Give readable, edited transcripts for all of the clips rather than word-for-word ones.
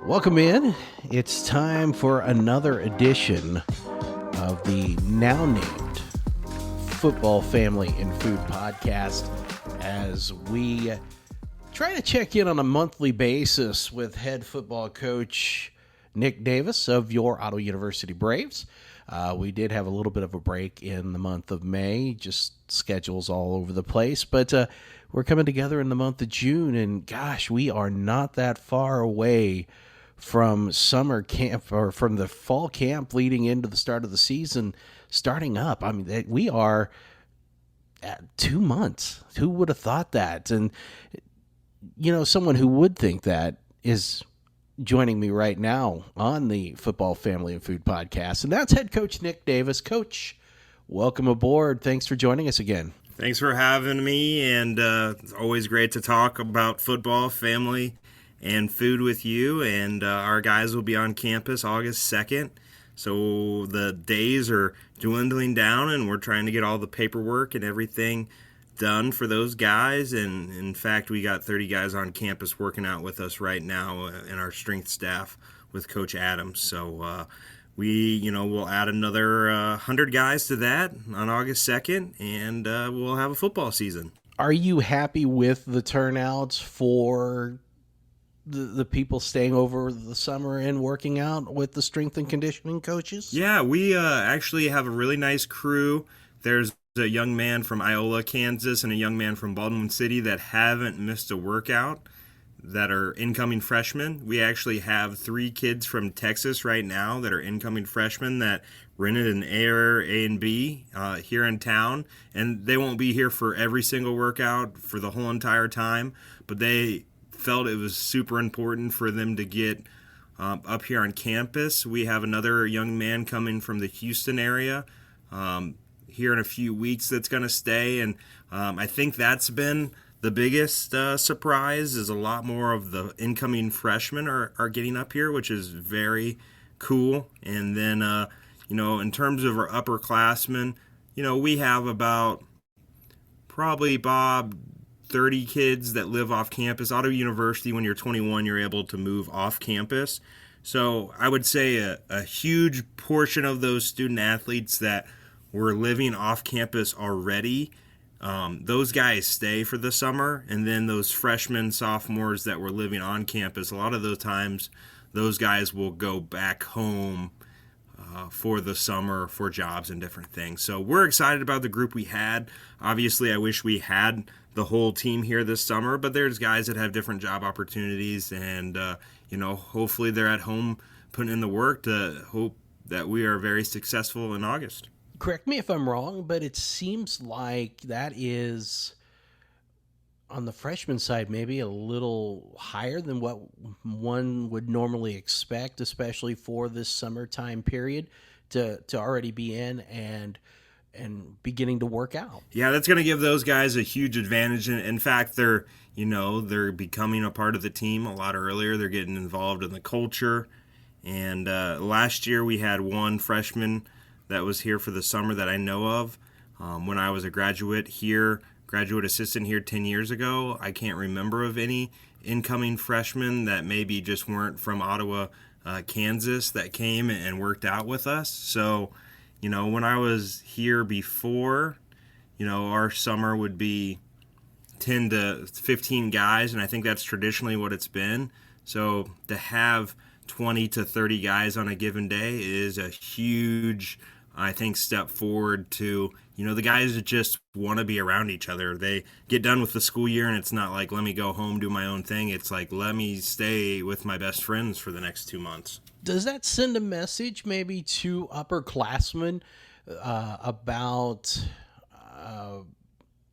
Welcome in. It's time for another edition of the now named Football Family and Food Podcast as we try to check in on a monthly basis with head football coach Nick Davis of your Ottawa University Braves. We did have a little bit of a break in the month of May, just schedules all over the place, but we're coming together in the month of June, and gosh, we are not that far away from summer camp or from the fall camp leading into the start of the season starting up. I mean, we are at 2 months. Who would have thought that? And, you know, someone who would think that is joining me right now on the Football Family and Food Podcast, and that's head coach Nick Davis. Coach, welcome aboard. Thanks for joining us again. Thanks for having me, and it's always great to talk about football, family, and food with you. And our guys will be on campus August 2nd, so the days are dwindling down, and we're trying to get all the paperwork and everything done for those guys. And in fact, we got 30 guys on campus working out with us right now in our strength staff with Coach Adams. So we'll add another 100 guys to that on August 2nd, and we'll have a football season. Are you happy with the turnouts for the people staying over the summer and working out with the strength and conditioning coaches? Yeah, we actually have a really nice crew. There's a young man from Iola, Kansas, and a young man from Baldwin City that haven't missed a workout that are incoming freshmen. We actually have 3 kids from Texas right now that are incoming freshmen that rented an Air A and B here in town, and they won't be here for every single workout for the whole entire time, but they felt it was super important for them to get up here on campus. We have another young man coming from the Houston area here in a few weeks that's going to stay, and I think that's been the biggest surprise is a lot more of the incoming freshmen are getting up here, which is very cool. And then, in terms of our upperclassmen, we have about probably, Bob, 30 kids that live off campus. Ottawa University, when you're 21, you're able to move off campus. So I would say a huge portion of those student athletes that were living off campus already, those guys stay for the summer. And then those freshmen, sophomores that were living on campus, a lot of those times, those guys will go back home for the summer for jobs and different things. So we're excited about the group we had. Obviously, I wish we had the whole team here this summer, but there's guys that have different job opportunities, and hopefully they're at home putting in the work to hope that we are very successful in August. Correct me if I'm wrong, but it seems like that is, on the freshman side, maybe a little higher than what one would normally expect, especially for this summertime period, to already be in and beginning to work out. Yeah, that's going to give those guys a huge advantage. In fact, they're becoming a part of the team a lot earlier. They're getting involved in the culture. And last year we had one freshman that was here for the summer that I know of. When I was a graduate assistant here 10 years ago, I can't remember of any incoming freshmen that maybe just weren't from Ottawa, Kansas, that came and worked out with us. So, when I was here before, our summer would be 10 to 15 guys, and I think that's traditionally what it's been. So to have 20 to 30 guys on a given day is a huge, I think, step forward to, the guys that just want to be around each other. They get done with the school year, and it's not like, let me go home, do my own thing. It's like, let me stay with my best friends for the next 2 months. Does that send a message maybe to upperclassmen about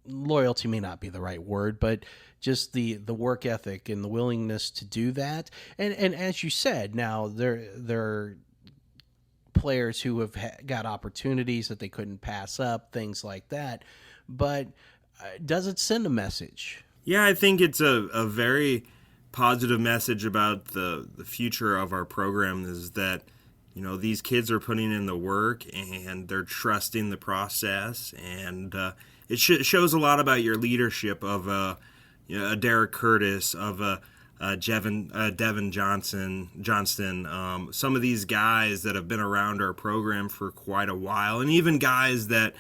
loyalty may not be the right word, but just the work ethic and the willingness to do that? And as you said, now there are players who have got opportunities that they couldn't pass up, things like that. But does it send a message? Yeah, I think it's a very positive message about the future of our program, is that these kids are putting in the work and they're trusting the process, and it shows a lot about your leadership of a Derek Curtis, of a Devin Johnston, some of these guys that have been around our program for quite a while, and even guys that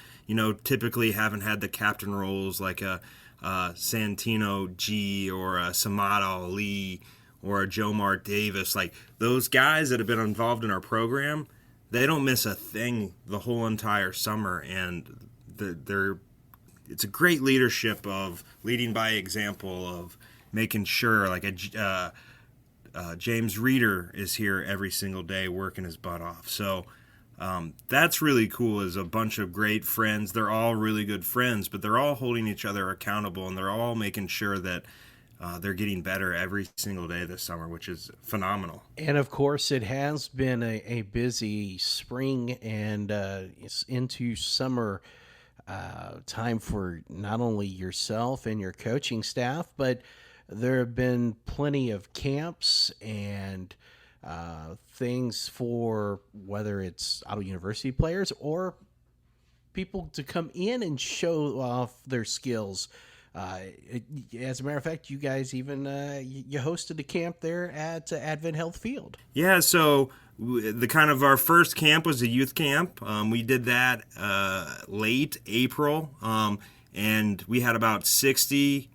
typically haven't had the captain roles like a Santino G or a Samad Ali or a Jomar Davis. Like those guys that have been involved in our program, they don't miss a thing the whole entire summer, and it's a great leadership of leading by example of making sure like James Reeder is here every single day working his butt off. So that's really cool, is a bunch of great friends. They're all really good friends, but they're all holding each other accountable, and they're all making sure that they're getting better every single day this summer, which is phenomenal. And of course, it has been a busy spring and it's into summer time for not only yourself and your coaching staff, but there have been plenty of camps and things for whether it's Ottawa University players or people to come in and show off their skills. As a matter of fact, you guys even you hosted a camp there at Advent Health Field. Yeah, so the kind of our first camp was a youth camp. We did that late April, and we had about 60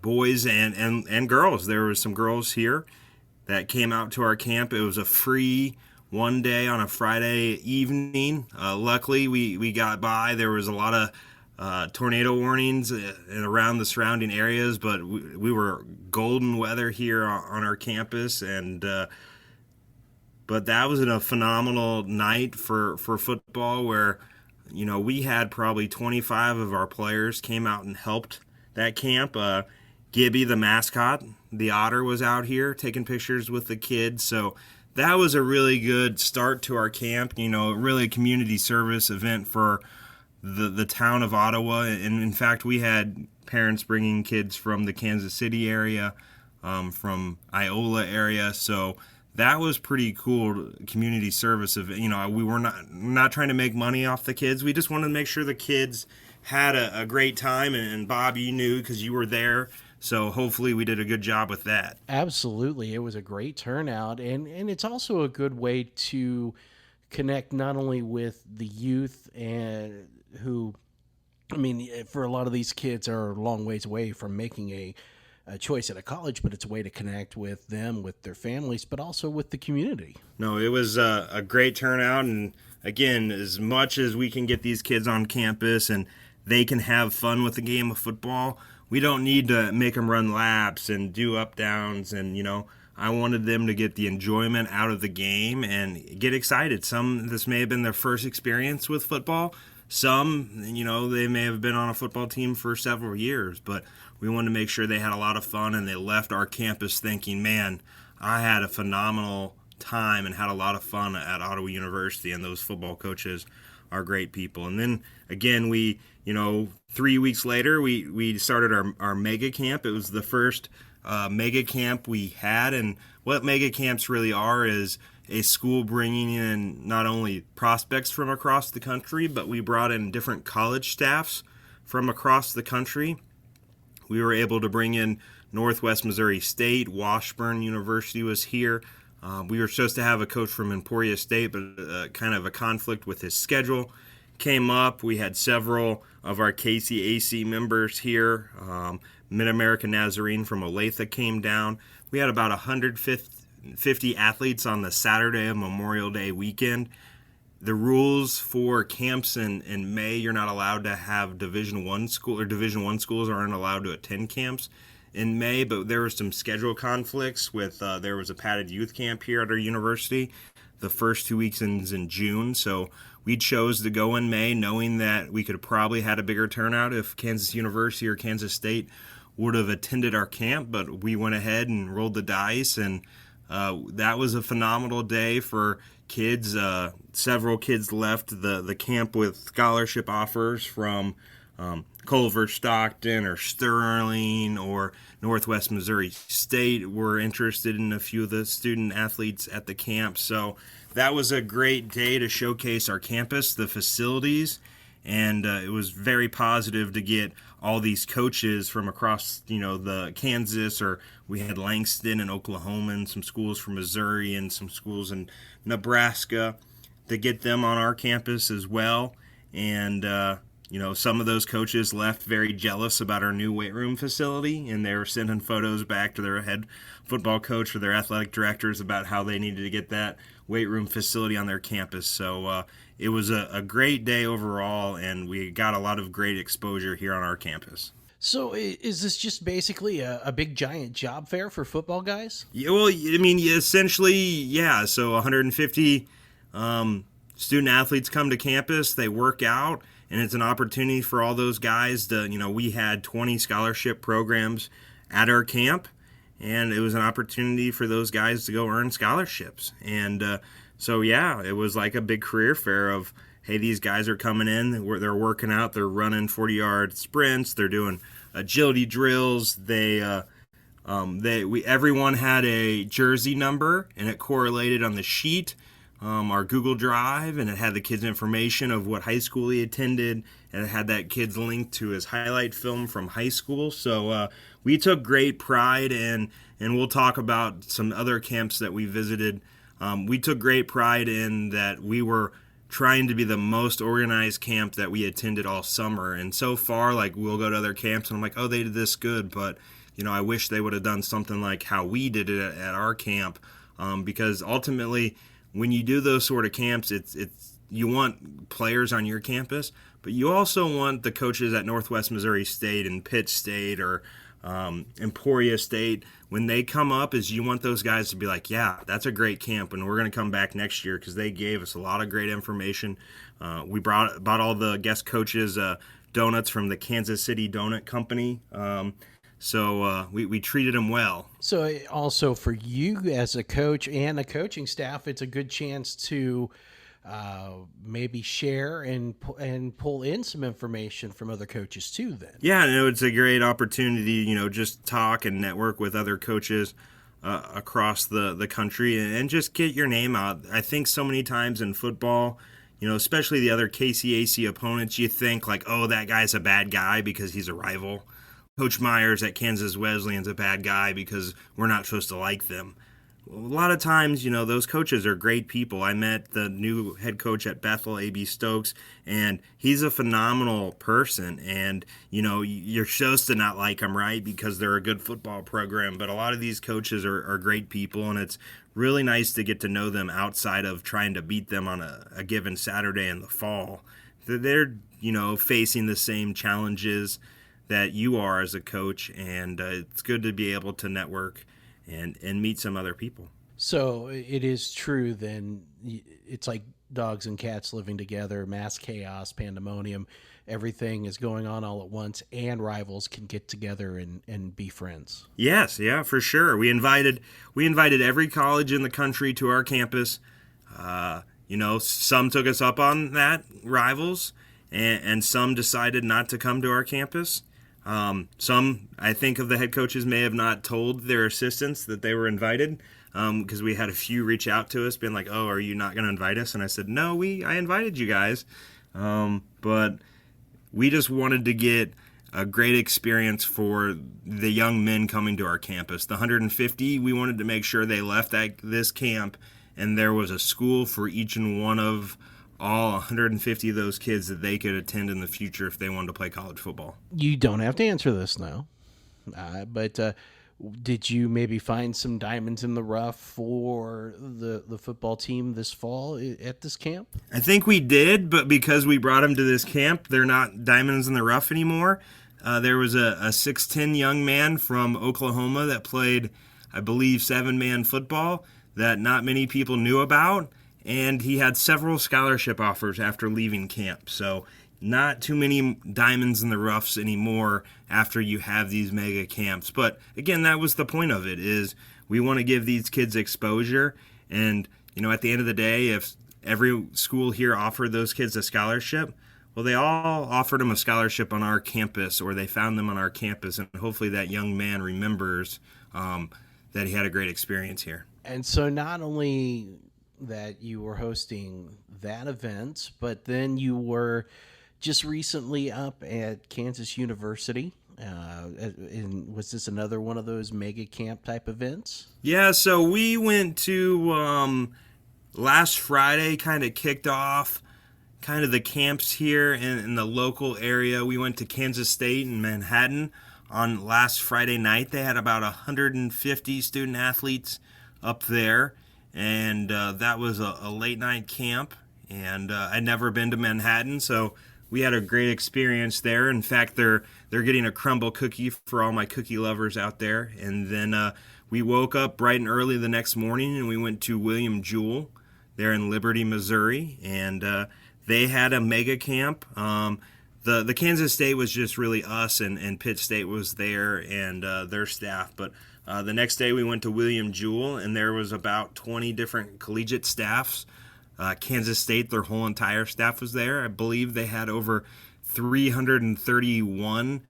boys and girls. There were some girls here that came out to our camp. It was a free one day on a Friday evening. Luckily, we got by. There was a lot of tornado warnings and around the surrounding areas, but we were golden weather here on our campus, and but that was a phenomenal night for football, where we had probably 25 of our players came out and helped that camp. Gibby, the mascot, the otter, was out here taking pictures with the kids, so that was a really good start to our camp. Really a community service event for the town of Ottawa, and in fact we had parents bringing kids from the Kansas City area, from Iola area, so that was pretty cool community service of we were not trying to make money off the kids. We just wanted to make sure the kids had a great time, and Bob, you knew because you were there, so hopefully we did a good job with that. Absolutely, it was a great turnout, and it's also a good way to connect not only with the youth and who, for a lot of these kids are a long ways away from making a choice at a college, but it's a way to connect with them, with their families, but also with the community. No, it was a great turnout, and again, as much as we can get these kids on campus and they can have fun with the game of football, we don't need to make them run laps and do up downs, and I wanted them to get the enjoyment out of the game and get excited. This may have been their first experience with football. Some, they may have been on a football team for several years, but we wanted to make sure they had a lot of fun and they left our campus thinking, man, I had a phenomenal time and had a lot of fun at Ottawa University, and those football coaches are great people. And then, again, we, 3 weeks later, we started our mega camp. It was the first mega camp we had, and what mega camps really are is a school bringing in not only prospects from across the country, but we brought in different college staffs from across the country. We were able to bring in Northwest Missouri State, Washburn University was here. We were supposed to have a coach from Emporia State, but kind of a conflict with his schedule came up. We had several of our KCAC members here. Mid-American Nazarene from Olathe came down. We had about 150 athletes on the Saturday of Memorial Day weekend. The rules for camps in May, you're not allowed to have Division I school, or Division I schools aren't allowed to attend camps in May, but there were some schedule conflicts with, there was a padded youth camp here at our university. The first 2 weekends in June, so we chose to go in May knowing that we could have probably had a bigger turnout if Kansas University or Kansas State would have attended our camp, but we went ahead and rolled the dice, and that was a phenomenal day for kids. Several kids left the camp with scholarship offers from Culver, Stockton, or Sterling, or Northwest Missouri State were interested in a few of the student athletes at the camp. So that was a great day to showcase our campus, the facilities, And it was very positive to get all these coaches from across, the Kansas, or we had Langston and Oklahoma and some schools from Missouri and some schools in Nebraska, to get them on our campus as well. And, some of those coaches left very jealous about our new weight room facility, and they were sending photos back to their head football coach or their athletic directors about how they needed to get that weight room facility on their campus. So it was a great day overall, and we got a lot of great exposure here on our campus. So is this just basically a big giant job fair for football guys? Yeah, well, I mean, essentially, yeah. So 150 student athletes come to campus, they work out, and it's an opportunity for all those guys to, we had 20 scholarship programs at our camp, and it was an opportunity for those guys to go earn scholarships. And so, yeah, it was like a big career fair of, hey, these guys are coming in, they're working out, they're running 40-yard sprints, they're doing agility drills. Everyone had a jersey number, and it correlated on the sheet, our Google Drive, and it had the kid's information of what high school he attended, and it had that kid's link to his highlight film from high school. So we took great pride in, and we'll talk about some other camps that we visited. We took great pride in that we were trying to be the most organized camp that we attended all summer. And so far, like, we'll go to other camps, and I'm like, oh, they did this good, but, I wish they would have done something like how we did it at our camp, because ultimately, when you do those sort of camps, it's you want players on your campus, but you also want the coaches at Northwest Missouri State and Pitt State or Emporia State, when they come up, is you want those guys to be like, yeah, that's a great camp, and we're going to come back next year because they gave us a lot of great information. We bought all the guest coaches donuts from the Kansas City Donut Company. So we treated them well. So also for you as a coach and the coaching staff, it's a good chance to maybe share and pull in some information from other coaches too then. Yeah, it's a great opportunity, just talk and network with other coaches across the country and just get your name out. I think so many times in football, especially the other KCAC opponents, you think like, oh, that guy's a bad guy because he's a rival. Coach Myers at Kansas Wesleyan's a bad guy because we're not supposed to like them. A lot of times, those coaches are great people. I met the new head coach at Bethel, A.B. Stokes, and he's a phenomenal person. And, you're supposed to not like them, right, because they're a good football program. But a lot of these coaches are great people, and it's really nice to get to know them outside of trying to beat them on a given Saturday in the fall. They're, facing the same challenges that you are as a coach, and it's good to be able to network and meet some other people. So it is true then, it's like dogs and cats living together, mass chaos, pandemonium, everything is going on all at once, and rivals can get together and be friends. Yes, yeah, for sure. We invited every college in the country to our campus. Some took us up on that, rivals, and some decided not to come to our campus. Some, I think, of the head coaches may have not told their assistants that they were invited, because we had a few reach out to us being like, oh, are you not going to invite us? And I said, no, I invited you guys. But we just wanted to get a great experience for the young men coming to our campus. The 150, we wanted to make sure they left this camp and there was a school for each and one of all 150 of those kids that they could attend in the future if they wanted to play college football. You don't have to answer this now, but did you maybe find some diamonds in the rough for the football team this fall at this camp? I think we did, but because we brought them to this camp, they're not diamonds in the rough anymore. There was a 6'10" young man from Oklahoma that played, I believe, 7-man football that not many people knew about. And he had several scholarship offers after leaving camp. So not too many diamonds in the roughs anymore after you have these mega camps. But again, that was the point of it, is we want to give these kids exposure. And, at the end of the day, if every school here offered those kids a scholarship, well, they all offered them a scholarship on our campus, or they found them on our campus. And hopefully that young man remembers that he had a great experience here. And so not only that you were hosting that event, but then you were just recently up at Kansas University. And was this another one of those mega camp type events? Yeah, so we went to last Friday, kind of kicked off kind of the camps here in the local area. We went to Kansas State in Manhattan on last Friday night. They had about 150 student athletes up there, and that was a late night camp. And I'd never been to Manhattan, so we had a great experience there. In fact, they're getting a crumble cookie for all my cookie lovers out there. And then we woke up bright and early the next morning, and we went to William Jewell there in Liberty, Missouri, and they had a mega camp. The Kansas State was just really us, and Pitt State was there and their staff. But the next day we went to William Jewell, and there was about 20 different collegiate staffs. Kansas State, their whole entire staff was there. I believe they had over 331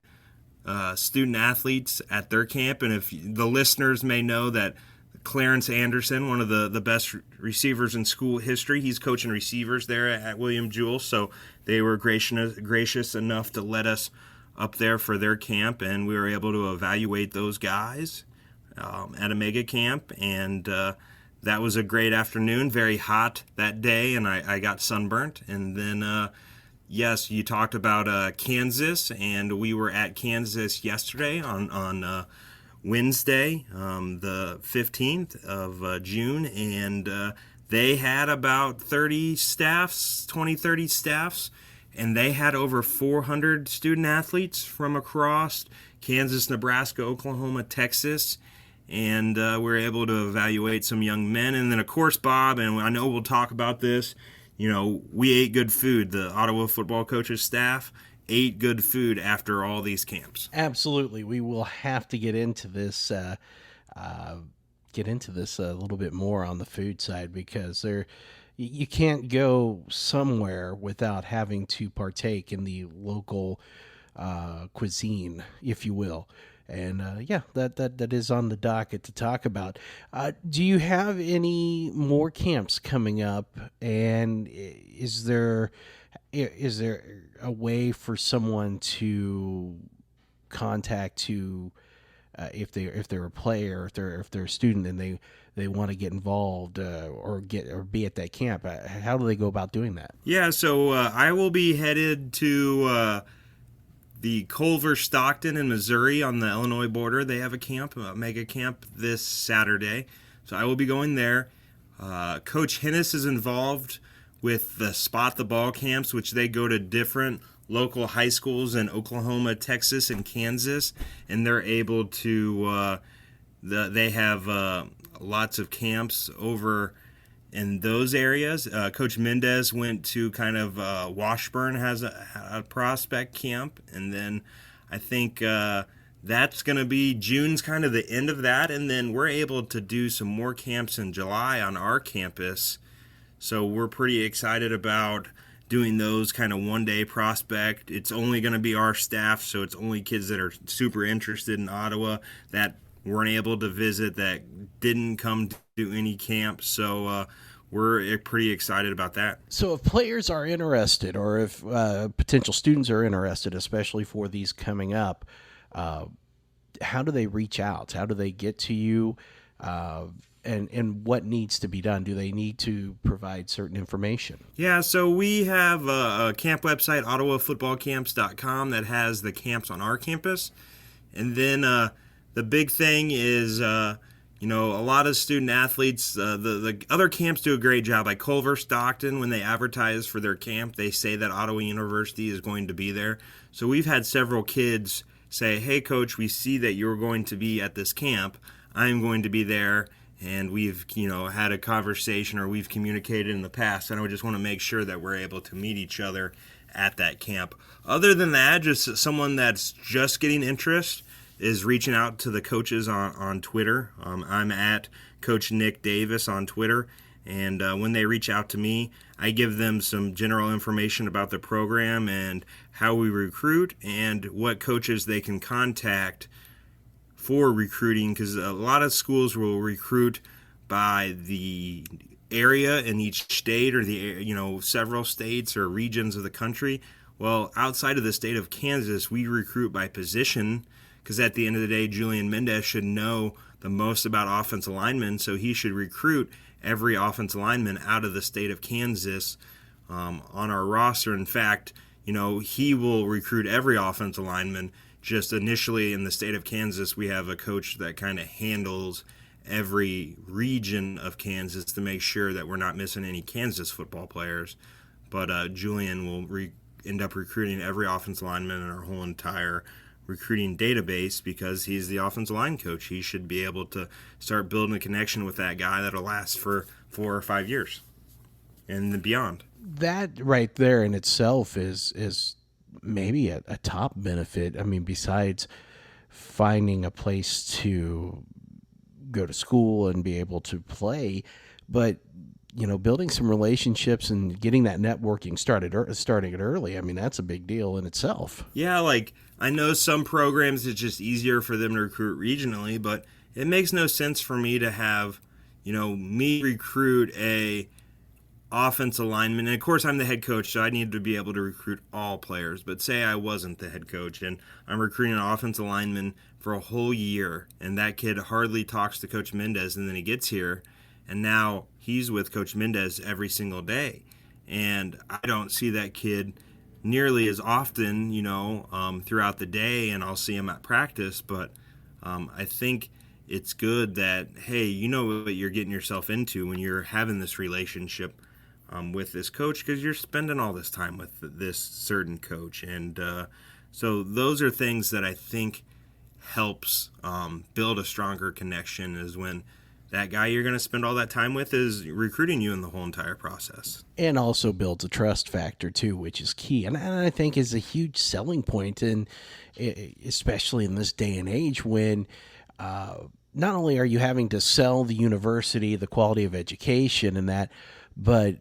student athletes at their camp. And if the listeners may know that Clarence Anderson, one of the best receivers in school history, he's coaching receivers there at William Jewell. So they were gracious enough to let us up there for their camp, and we were able to evaluate those guys at a mega camp. And that was a great afternoon, very hot that day, and I got sunburnt. And then, yes, you talked about Kansas, and we were at Kansas yesterday on Wednesday, the 15th of June, and they had about 30 staffs, 30 staffs, and they had over 400 student athletes from across Kansas, Nebraska, Oklahoma, Texas, and we were able to evaluate some young men. And then, of course, Bob, and I know we'll talk about this, we ate good food. The Ottawa football coaches staff ate good food after all these camps. Absolutely. We will have to get into this a little bit more on the food side, because you can't go somewhere without having to partake in the local cuisine, if you will. And that is on the docket to talk about. Do you have any more camps coming up? And is there a way for someone to contact if they're a player, if they're a student and they want to get involved or be at that camp? How do they go about doing that? Yeah, so I will be headed to the Culver Stockton in Missouri on the Illinois border. They have a camp, a mega camp this Saturday, so I will be going there. Coach Hennis is involved with the Spot the Ball camps, which they go to different local high schools in Oklahoma, Texas, and Kansas, and they're able to they have lots of camps over in those areas. Coach Mendez went to kind of Washburn, has a prospect camp, and then I think that's going to be June's kind of the end of that, and then we're able to do some more camps in July on our campus. So we're pretty excited about doing those kind of one-day prospect. It's only going to be our staff, so it's only kids that are super interested in Ottawa that weren't able to visit, that didn't come to any camp. So we're pretty excited about that. So if players are interested, or if potential students are interested, especially for these coming up, how do they reach out? How do they get to you? And what needs to be done? Do they need to provide certain information? Yeah, so we have a camp website, ottawafootballcamps.com, that has the camps on our campus. And then the big thing is, a lot of student athletes, the other camps do a great job. Like Culver Stockton, when they advertise for their camp, they say that Ottawa University is going to be there. So we've had several kids say, hey, Coach, we see that you're going to be at this camp. I'm going to be there. And we've, had a conversation, or we've communicated in the past, and I just want to make sure that we're able to meet each other at that camp. Other than that, just someone that's just getting interest is reaching out to the coaches on Twitter. I'm at Coach Nick Davis on Twitter, and when they reach out to me, I give them some general information about the program and how we recruit and what coaches they can contact for recruiting, because a lot of schools will recruit by the area in each state, or the several states or regions of the country. Well, outside of the state of Kansas, we recruit by position because at the end of the day, Julian Mendez should know the most about offensive linemen, so he should recruit every offensive lineman out of the state of Kansas on our roster. In fact, he will recruit every offensive lineman. Just initially in the state of Kansas, we have a coach that kind of handles every region of Kansas to make sure that we're not missing any Kansas football players. But Julian will end up recruiting every offensive lineman in our whole entire recruiting database because he's the offensive line coach. He should be able to start building a connection with that guy that'll last for 4 or 5 years and beyond. That right there in itself is maybe a top benefit. I mean, besides finding a place to go to school and be able to play, but building some relationships and getting that networking starting it early. I mean, that's a big deal in itself. Yeah, like I know some programs it's just easier for them to recruit regionally, but it makes no sense for me to have, me recruit a offensive lineman. And of course, I'm the head coach, so I need to be able to recruit all players. But say I wasn't the head coach and I'm recruiting an offensive lineman for a whole year, and that kid hardly talks to Coach Mendez, and then he gets here, and now he's with Coach Mendez every single day. And I don't see that kid nearly as often, throughout the day, and I'll see him at practice. But I think it's good that, hey, you know what you're getting yourself into when you're having this relationship with this coach because you're spending all this time with this certain coach. And so those are things that I think helps build a stronger connection is when that guy you're going to spend all that time with is recruiting you in the whole entire process. And also builds a trust factor, too, which is key. And I think is a huge selling point, especially in this day and age when not only are you having to sell the university, the quality of education and that, but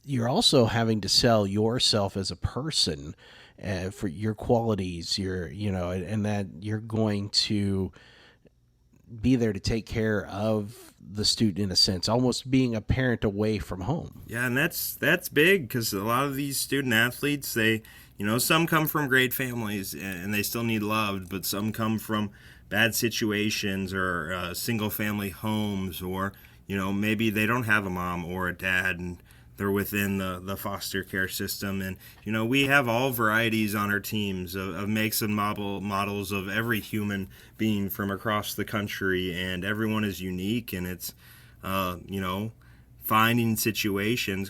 you're also having to sell yourself as a person for your qualities, and that you're going to be there to take care of the student in a sense, almost being a parent away from home. Yeah, and that's big because a lot of these student athletes, they, some come from great families and they still need loved, but some come from bad situations or single family homes, or, maybe they don't have a mom or a dad and they're within the foster care system. And, we have all varieties on our teams of makes and models of every human being from across the country, and everyone is unique, and it's, finding situations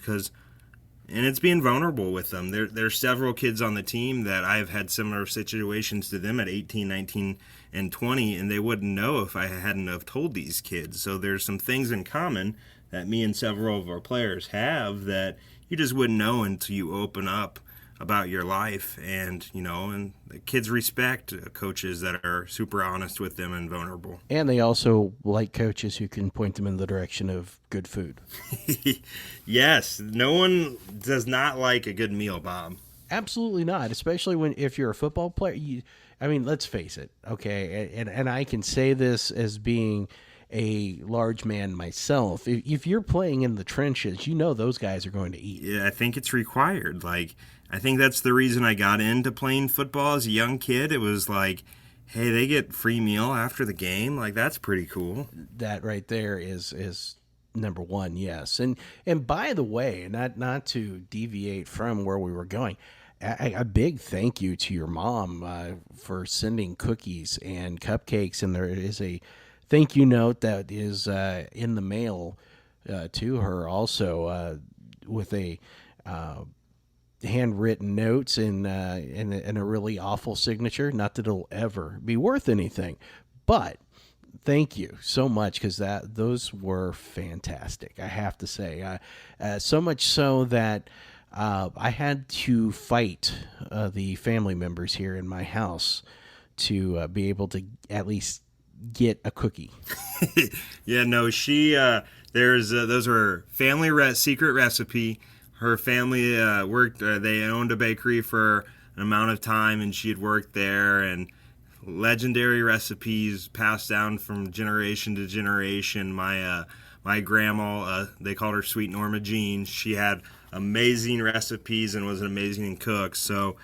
and it's being vulnerable with them. There's several kids on the team that I've had similar situations to them at 18, 19, and 20, and they wouldn't know if I hadn't have told these kids. So there's some things in common that me and several of our players have that you just wouldn't know until you open up about your life. And, and the kids respect coaches that are super honest with them and vulnerable. And they also like coaches who can point them in the direction of good food. Yes. No one does not like a good meal, Bob. Absolutely not, especially if you're a football player. Let's face it, okay? And I can say this as being a large man myself. If you're playing in the trenches, those guys are going to eat. Yeah, I think it's required. I think that's the reason I got into playing football as a young kid. It was like, hey, they get free meal after the game. That's pretty cool. That right there is number one, yes. And by the way, not to deviate from where we were going, a big thank you to your mom for sending cookies and cupcakes, and there is a thank you note that is in the mail to her also with a handwritten notes and a really awful signature. Not that it'll ever be worth anything, but thank you so much because those were fantastic. I have to say, so much so that I had to fight the family members here in my house to be able to at least get a cookie. Yeah, no, she those were family secret recipe. Her family worked. They owned a bakery for an amount of time, and she had worked there. And legendary recipes passed down from generation to generation. My my grandma, they called her Sweet Norma Jean. She had amazing recipes and was an amazing cook. So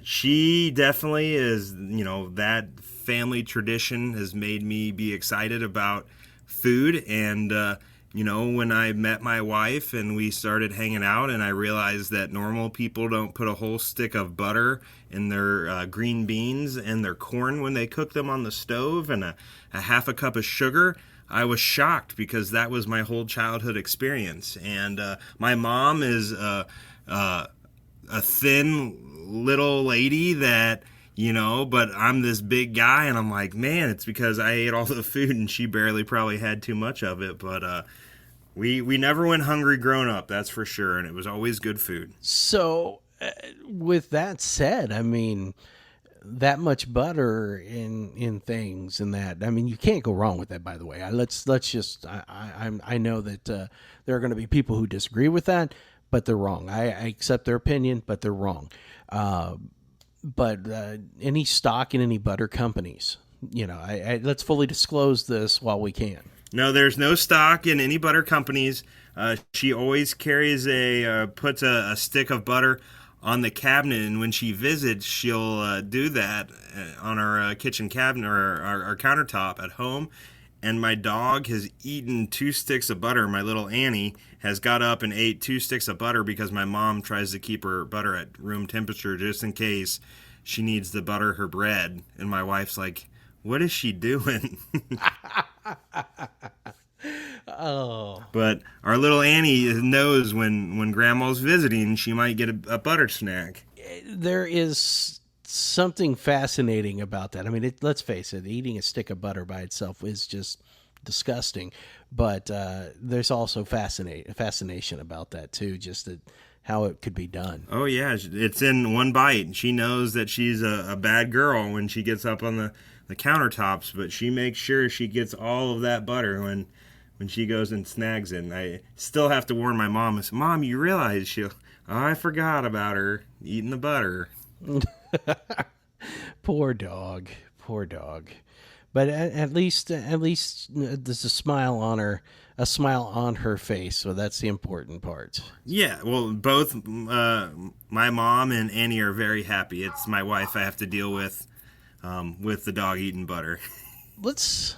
she definitely is, that family tradition has made me be excited about food. And, when I met my wife and we started hanging out, and I realized that normal people don't put a whole stick of butter in their green beans and their corn when they cook them on the stove, and a half a cup of sugar, I was shocked because that was my whole childhood experience. And my mom is a thin little lady that, but I'm this big guy, and I'm like, man, it's because I ate all the food and she barely probably had too much of it. But we never went hungry growing up, that's for sure, and it was always good food. So, with that said, I mean, that much butter in things and that, I mean, you can't go wrong with that. By the way, I know that there are going to be people who disagree with that, but they're wrong. I accept their opinion, but they're wrong. But any stock in any butter companies, let's fully disclose this while we can. No, there's no stock in any butter companies. She always carries puts a stick of butter on the cabinet, and when she visits, she'll do that on our kitchen cabinet or our countertop at home. And my dog has eaten 2 sticks of butter. My little Annie has got up and ate 2 sticks of butter because my mom tries to keep her butter at room temperature just in case she needs to butter her bread. And my wife's like, what is she doing? Oh. But our little Annie knows when Grandma's visiting, she might get a butter snack. There is something fascinating about that. I mean, let's face it, eating a stick of butter by itself is just disgusting. But there's also fascination about that, too, just how it could be done. Oh, yeah. It's in one bite. She knows that she's a bad girl when she gets up on the countertops, but she makes sure she gets all of that butter when she goes and snags it. And I still have to warn my mom. I say, Mom, you realize I forgot about her eating the butter. Poor dog. But at least there's a smile on her face, so that's the important part. Yeah, well, both my mom and Annie are very happy. It's my wife I have to deal with the dog eating butter. Let's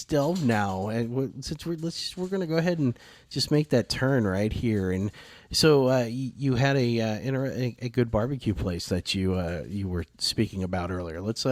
delve now, and since we're going to go ahead and just make that turn right here. And so you had a good barbecue place that you were speaking about earlier. Let's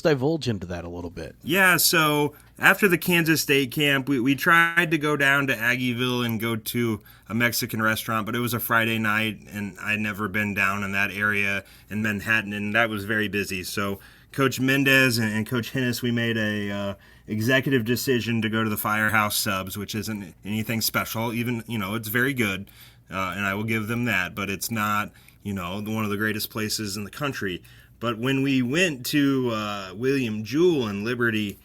divulge into that a little bit. Yeah. So after the Kansas State camp, we tried to go down to Aggieville and go to a Mexican restaurant, but it was a Friday night, and I'd never been down in that area in Manhattan, and that was very busy. So Coach Mendez and Coach Hennis, we made a executive decision to go to the Firehouse Subs, which isn't anything special. Even, it's very good, and I will give them that, but it's not, one of the greatest places in the country. But when we went to William Jewell in Liberty,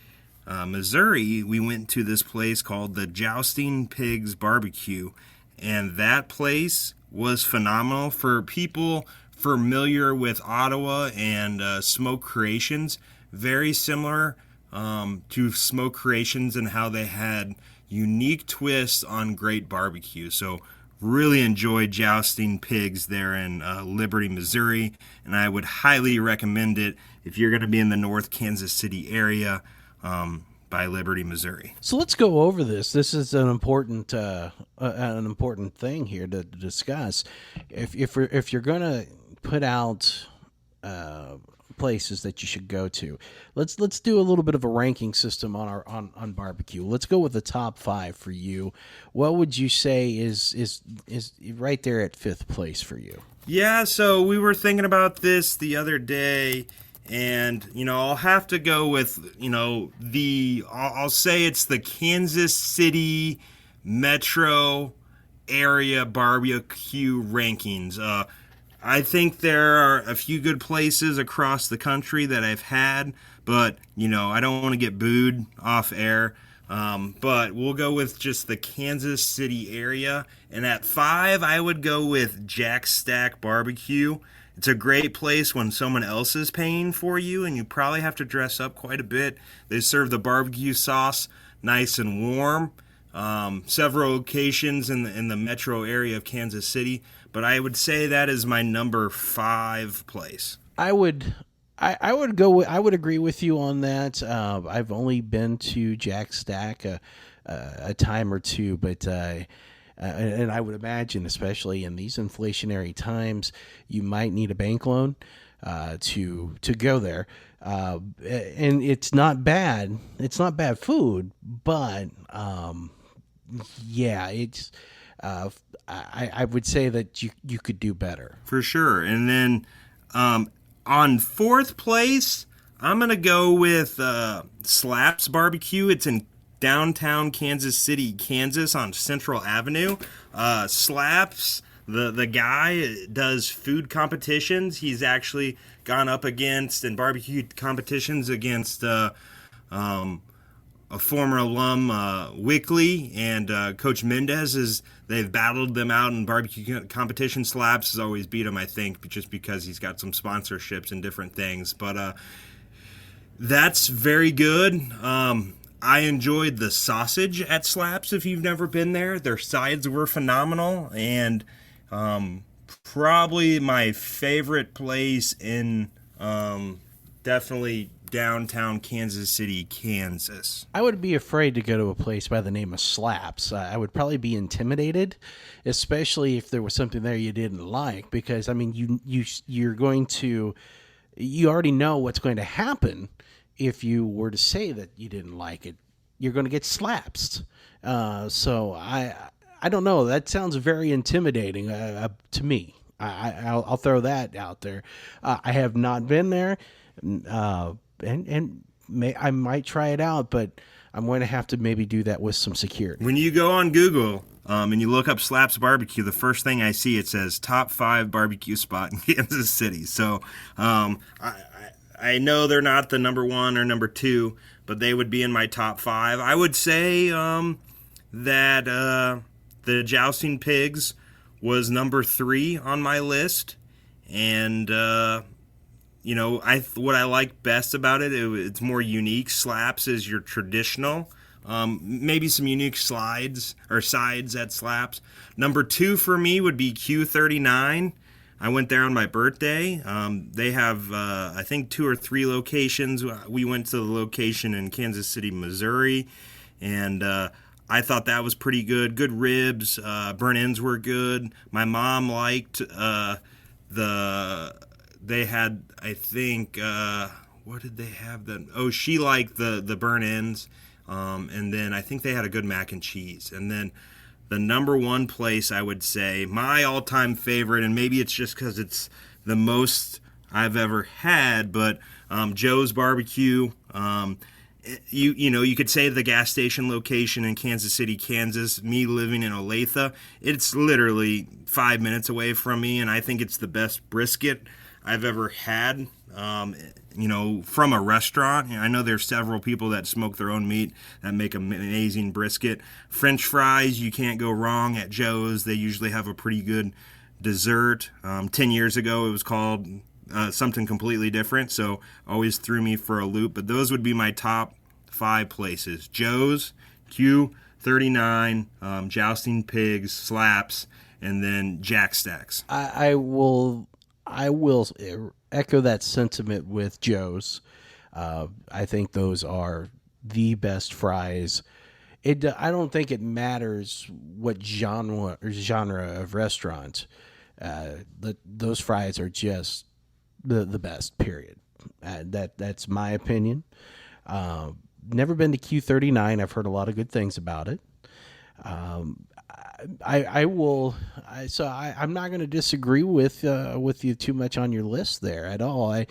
Missouri, we went to this place called the Jousting Pigs Barbecue, and that place was phenomenal. For people familiar with Ottawa and Smoke Creations, very similar to Smoke Creations and how they had unique twists on great barbecue. So really enjoyed Jousting Pigs there in Liberty, Missouri, and I would highly recommend it if you're going to be in the North Kansas City area by Liberty, Missouri. So let's go over this. This is an important thing here to discuss. If you're going to put out places that you should go to, let's do a little bit of a ranking system on barbecue. Let's go with the top 5 for you. What would you say is right there at 5th place for you? Yeah, so we were thinking about this the other day, and I'll have to go with I'll say it's the Kansas City metro area barbecue rankings. I think there are a few good places across the country that I've had, but, I don't want to get booed off air. But we'll go with just the Kansas City area. And at 5, I would go with Jack Stack Barbecue. It's a great place when someone else is paying for you, and you probably have to dress up quite a bit. They serve the barbecue sauce nice and warm. several locations in the metro area of Kansas City, but I would say that is my number 5 place. I would. I would go. I would agree with you on that. I've only been to Jack Stack a time or two, but and I would imagine, especially in these inflationary times, you might need a bank loan to go there. And it's not bad. It's not bad food, but yeah, it's. I would say that you could do better For sure. And then on 4th place, I'm going to go with Slaps Barbecue. It's in downtown Kansas City, Kansas on Central Avenue. Slaps, the guy does food competitions. He's actually gone up against in barbecue competitions against a former alum, Wickley, and Coach Mendez. They've battled them out in barbecue competition. Slaps has always beat him, I think, just because he's got some sponsorships and different things. But that's very good. I enjoyed the sausage at Slaps if you've never been there. Their sides were phenomenal, and probably my favorite place in definitely downtown Kansas City, Kansas. I would be afraid to go to a place by the name of Slaps. I would probably be intimidated, especially if there was something there you didn't like, because I mean, you're going to, you already know what's going to happen if you were to say that you didn't like it. You're going to get slapsed. So I don't know. That sounds very intimidating to me. I'll throw that out there. I have not been there. I might try it out, but I'm going to have to maybe do that with some security. When you go on Google and you look up Slaps Barbecue, the first thing I see, it says top 5 barbecue spot in Kansas City. So I know they're not the number 1 or number 2, but they would be in my top 5. I would say that the Jousting Pigs was number 3 on my list, and what I like best about it's more unique. Slaps is your traditional, maybe some unique slides or sides at Slaps. Number 2 for me would be Q39. I went there on my birthday. They have, I think, 2 or 3 locations. We went to the location in Kansas City, Missouri, and I thought that was pretty good. Good ribs. Burnt ends were good. My mom liked they had, I think, what did they have then? Oh, she liked the burnt ends. And then I think they had a good mac and cheese. And then the number 1 place, I would say, my all-time favorite, and maybe it's just because it's the most I've ever had, but Joe's Barbecue. You could say the gas station location in Kansas City, Kansas. Me living in Olathe, it's literally 5 minutes away from me, and I think it's the best brisket I've ever had, from a restaurant. I know there's several people that smoke their own meat that make amazing brisket. French fries, you can't go wrong at Joe's. They usually have a pretty good dessert. 10 years ago, it was called something completely different, so always threw me for a loop. But those would be my top 5 places. Joe's, Q39, Jousting Pigs, Slaps, and then Jack Stacks. I will echo that sentiment with Joe's. I think those are the best fries. I don't think it matters what genre of restaurant. Those fries are just the best. Period. That's my opinion. Never been to Q39. I've heard a lot of good things about it. I will. I'm not going to disagree with you too much on your list there at all. I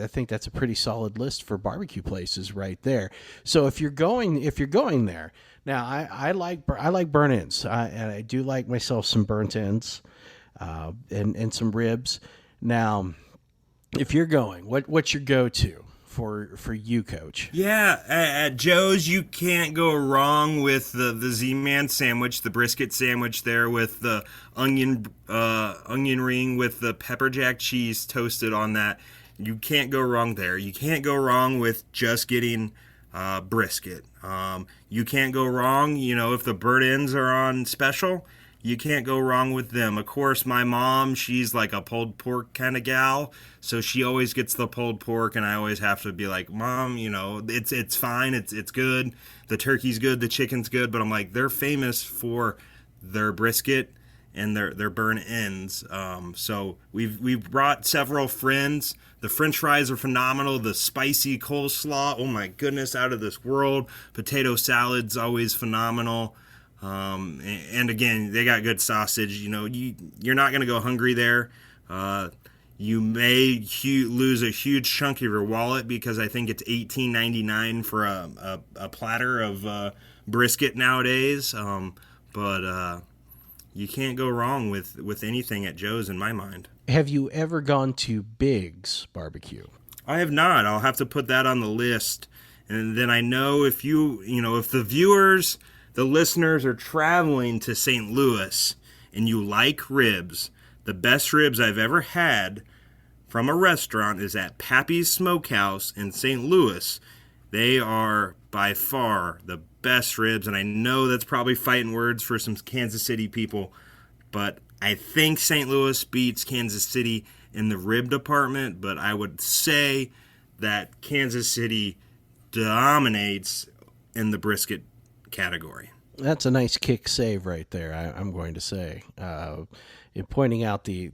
think that's a pretty solid list for barbecue places right there. So if you're going there now, I like burnt ends, and I do like myself some burnt ends, and some ribs. Now, if you're going, what's your go-to for you, Coach? Yeah, at Joe's, you can't go wrong with the Z-Man sandwich, the brisket sandwich there with the onion ring with the pepper jack cheese toasted on that. You can't go wrong there. You can't go wrong with just getting brisket. You can't go wrong. If the bird ends are on special, you can't go wrong with them. Of course, my mom, she's like a pulled pork kind of gal, so she always gets the pulled pork, and I always have to be like, Mom, it's fine, it's good. The turkey's good, the chicken's good, but I'm like, they're famous for their brisket and their burn ends. So we've brought several friends. The French fries are phenomenal. The spicy coleslaw, oh my goodness, out of this world. Potato salad's always phenomenal. And again, they got good sausage. You're not going to go hungry there. You may lose a huge chunk of your wallet because I think it's $18.99 for a platter of brisket nowadays. But you can't go wrong with anything at Joe's in my mind. Have you ever gone to Biggs Barbecue? I have not. I'll have to put that on the list. And then I know if if the viewers, the listeners are traveling to St. Louis and you like ribs, the best ribs I've ever had from a restaurant is at Pappy's Smokehouse in St. Louis. They are by far the best ribs, and I know that's probably fighting words for some Kansas City people, but I think St. Louis beats Kansas City in the rib department, but I would say that Kansas City dominates in the brisket category. That's a nice kick save right there, I'm going to say. In pointing out the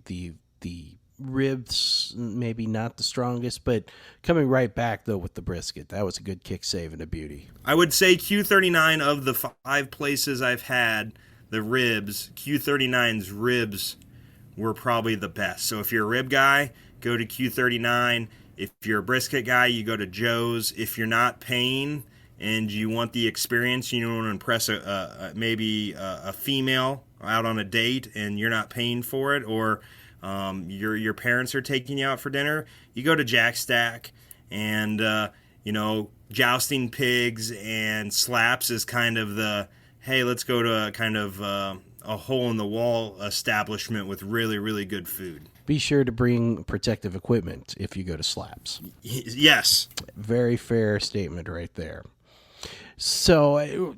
ribs, maybe not the strongest, but coming right back, though, with the brisket. That was a good kick save and a beauty. I would say Q39 of the 5 places I've had the ribs, Q39's ribs were probably the best. So if you're a rib guy, go to Q39. If you're a brisket guy, you go to Joe's. If you're not paying and you want the experience, you want to impress maybe a female out on a date and you're not paying for it, or your parents are taking you out for dinner, you go to Jack Stack. And jousting pigs and slaps is kind of the, hey, let's go to a kind of a hole-in-the-wall establishment with really, really good food. Be sure to bring protective equipment if you go to Slaps. Yes. Very fair statement right there. So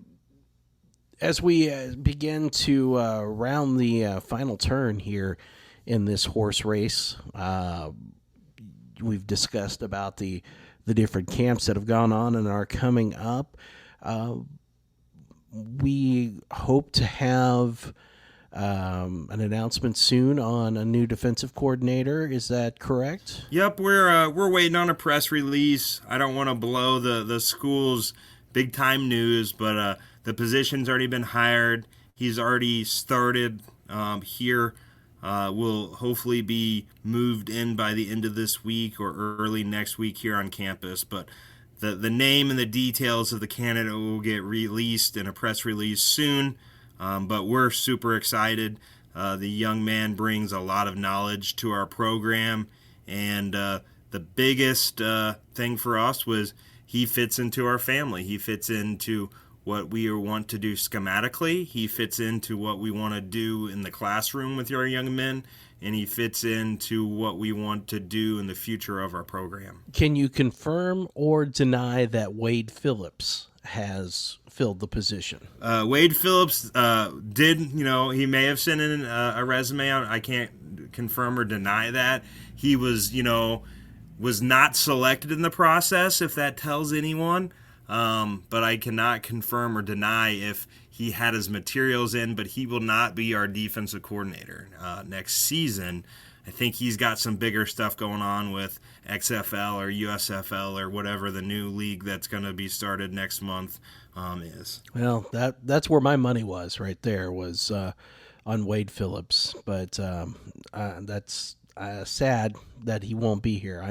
as we begin to round the final turn here in this horse race, we've discussed about the different camps that have gone on and are coming up. We hope to have an announcement soon on a new defensive coordinator. Is that correct? Yep, we're waiting on a press release. I don't want to blow the school's big time news, but the position's already been hired. He's already started here. Will hopefully be moved in by the end of this week or early next week here on campus. But the name and the details of the candidate will get released in a press release soon. But we're super excited. The young man brings a lot of knowledge to our program. And the biggest thing for us was he fits into our family. He fits into what we want to do schematically. He fits into what we want to do in the classroom with our young men, and he fits into what we want to do in the future of our program. Can you confirm or deny that Wade Phillips has filled the position? Wade Phillips did, he may have sent in a resume out. I can't confirm or deny that. He was not selected in the process, if that tells anyone. But I cannot confirm or deny if he had his materials in, but he will not be our defensive coordinator next season. I think he's got some bigger stuff going on with XFL or USFL or whatever the new league that's going to be started next month is. Well, that's where my money was right there, was on Wade Phillips. But that's sad that he won't be here.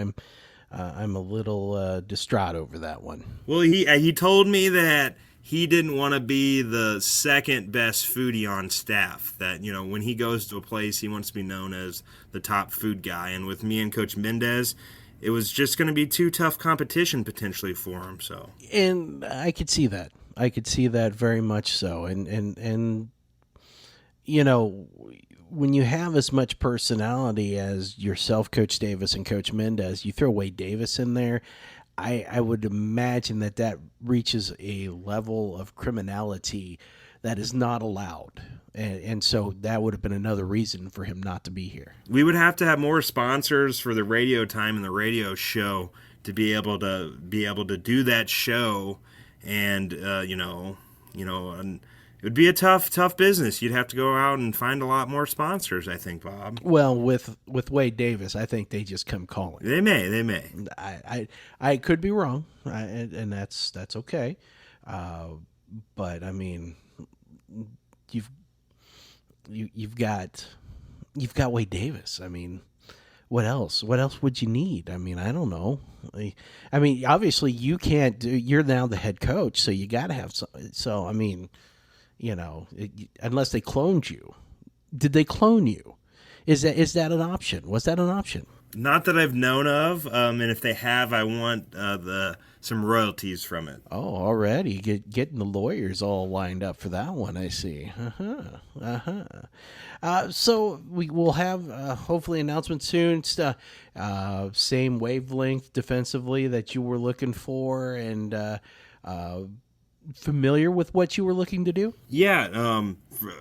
I'm a little distraught over that one. Well, he told me that he didn't want to be the second best foodie on staff. That, when he goes to a place, he wants to be known as the top food guy. And with me and Coach Mendez, it was just going to be too tough competition potentially for him. So, and I could see that. I could see that very much so. And when you have as much personality as yourself, Coach Davis, and Coach Mendez, you throw Wade Davis in there, I would imagine that reaches a level of criminality that is not allowed. And so that would have been another reason for him not to be here. We would have to have more sponsors for the radio time and the radio show to be able to do that show, and and it would be a tough business. You'd have to go out and find a lot more sponsors, I think, Bob. Well, with Wade Davis, I think they just come calling. They may. I could be wrong, and that's okay. But I mean, you've got Wade Davis. I mean, what else? What else would you need? I mean, I don't know. I mean, obviously you can't do. You're now the head coach, so you got to have some. So I mean, unless they cloned you. Did they clone you? Is that an option? Was that an option? Not that I've known of, and if they have, I want some royalties from it. Oh, already getting the lawyers all lined up for that one. I see. So we will have hopefully announcements soon. Same wavelength defensively that you were looking for, and familiar with what you were looking to do. Yeah,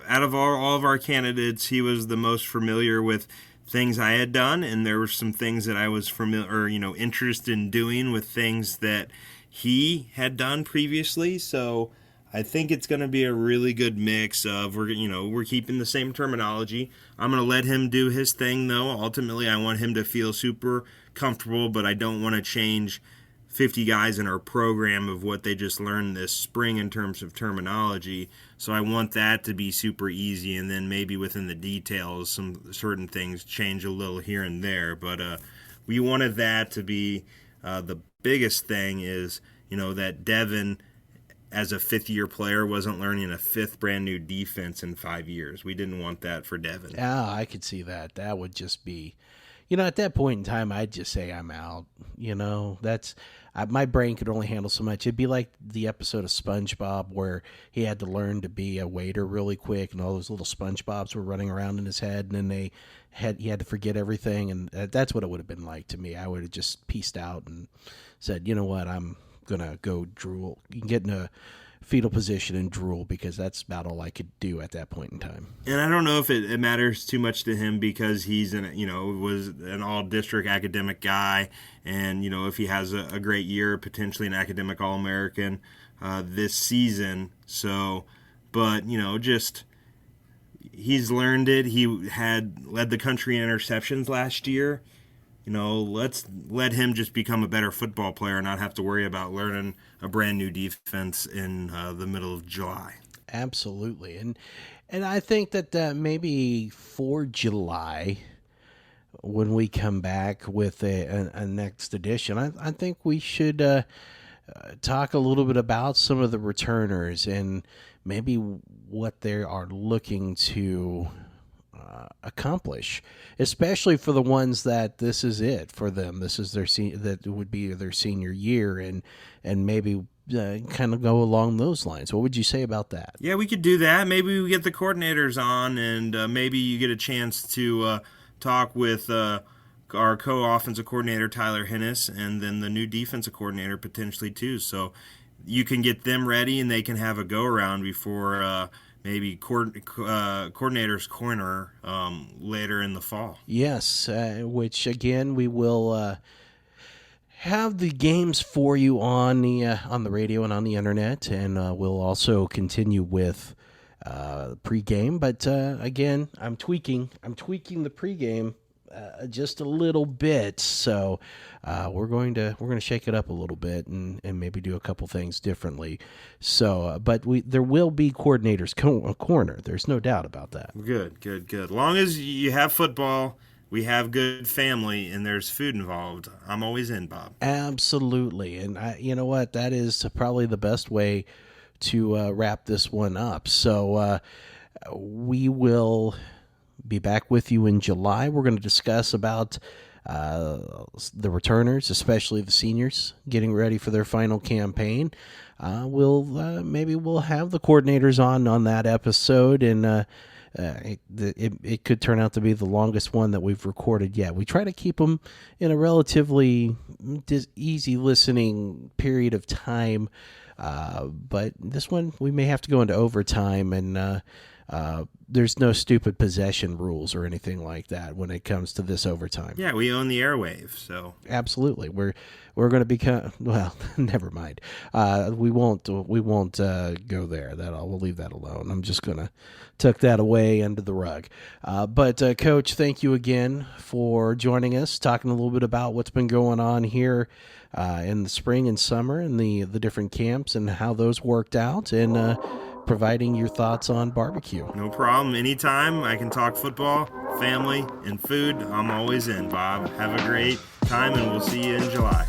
out of all of our candidates, he was the most familiar with things I had done, and there were some things that I was familiar, interested in doing with things that he had done previously. So I think it's going to be a really good mix of we're keeping the same terminology. I'm going to let him do his thing, though. Ultimately, I want him to feel super comfortable, but I don't want to change 50 guys in our program of what they just learned this spring in terms of terminology. So I want that to be super easy, and then maybe within the details, some certain things change a little here and there. But we wanted that to be the biggest thing is, that Devin, as a fifth-year player, wasn't learning a fifth brand-new defense in 5 years. We didn't want that for Devin. Yeah, I could see that. That would just be... at that point in time, I'd just say I'm out. That's my brain could only handle so much. It'd be like the episode of SpongeBob where he had to learn to be a waiter really quick, and all those little SpongeBobs were running around in his head, and then he had to forget everything, and that's what it would have been like to me. I would have just pieced out and said, you know what, I'm gonna go drool. You can get in a fetal position and drool, because that's about all I could do at that point in time. And I don't know if it matters too much to him, because he's was an all-district academic guy, and if he has a great year, potentially an academic All-American this season. So, but just he's learned it. He had led the country in interceptions last year. Let's let him just become a better football player and not have to worry about learning a brand new defense in the middle of July. Absolutely. And I think that maybe for July, when we come back with a next edition, I think we should talk a little bit about some of the returners and maybe what they are looking to accomplish, especially for the ones that this is it for them. This is that would be their senior year, and maybe kind of go along those lines. What would you say about that? Yeah, we could do that. Maybe we get the coordinators on, and maybe you get a chance to talk with our co-offensive coordinator, Tyler Hennis, and then the new defensive coordinator potentially too. So you can get them ready, and they can have a go-around before maybe coordinator's corner later in the fall. Yes, which again we will have the games for you on the radio and on the internet, and we'll also continue with pregame. But again, I'm tweaking the pregame just a little bit, so we're going to shake it up a little bit and maybe do a couple things differently. So, but there will be coordinators corner. There's no doubt about that. Good. As long as you have football, we have good family, and there's food involved, I'm always in, Bob. Absolutely, and you know what? That is probably the best way to wrap this one up. So we will be back with you in July. We're going to discuss about the returners, especially the seniors, getting ready for their final campaign. Maybe we'll have the coordinators on that episode, and it could turn out to be the longest one that we've recorded yet. We try to keep them in a relatively easy listening period of time. But this one, we may have to go into overtime, and there's no stupid possession rules or anything like that when it comes to this overtime. Yeah, we own the airwaves, so absolutely, we're going to become. Well, never mind. We won't go there. We'll leave that alone. I'm just gonna tuck that away under the rug. But Coach, thank you again for joining us, talking a little bit about what's been going on here in the spring and summer, and the different camps and how those worked out, and providing your thoughts on barbecue. No problem. Anytime I can talk football, family, and food, I'm always in, Bob. Have a great time, and we'll see you in July.